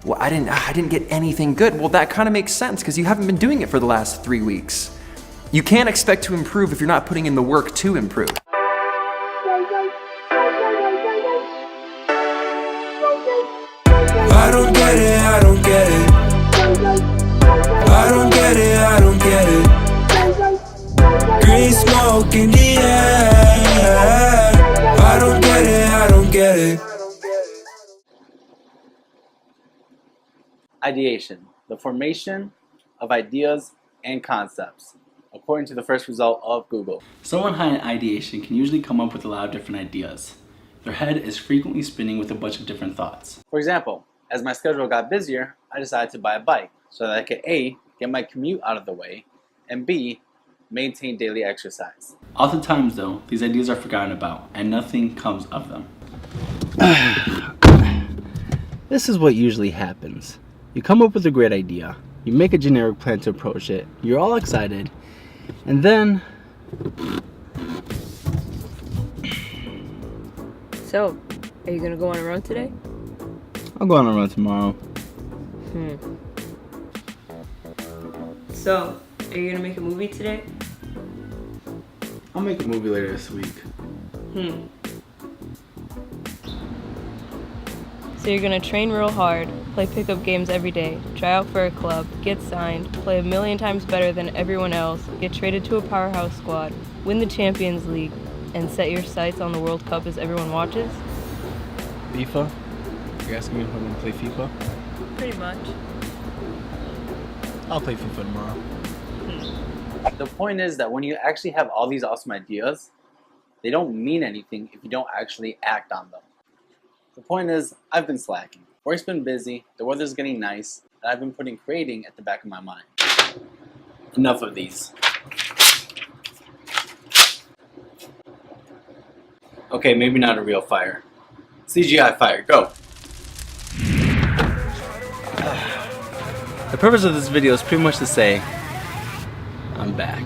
Well, I didn't get anything good. Well, that kind of makes sense because you haven't been doing it for the last 3 weeks. You can't expect to improve if you're not putting in the work to improve. I don't get it, I don't get it. I don't get it, I don't get it. Green smoke in the air. I don't get it, I don't get it. Ideation, the formation of ideas and concepts, according to the first result of Google. Someone high in ideation can usually come up with a lot of different ideas. Their head is frequently spinning with a bunch of different thoughts. For example, as my schedule got busier, I decided to buy a bike so that I could A, get my commute out of the way, and B, maintain daily exercise. Oftentimes though, these ideas are forgotten about and nothing comes of them. This is what usually happens. You come up with a great idea, you make a generic plan to approach it, you're all excited, and then... So, are you gonna go on a run today? I'll go on a run tomorrow. So, are you gonna make a movie today? I'll make a movie later this week. So you're gonna train real hard, play pickup games every day, try out for a club, get signed, play a million times better than everyone else, get traded to a powerhouse squad, win the Champions League, and set your sights on the World Cup as everyone watches? FIFA? You're asking me if I'm gonna play FIFA? Pretty much. I'll play FIFA tomorrow. The point is that when you actually have all these awesome ideas, they don't mean anything if you don't actually act on them. The point is, I've been slacking. Work's been busy, the weather's getting nice, and I've been putting creating at the back of my mind. Enough of these. Okay, maybe not a real fire. CGI fire, go! The purpose of this video is pretty much to say, I'm back.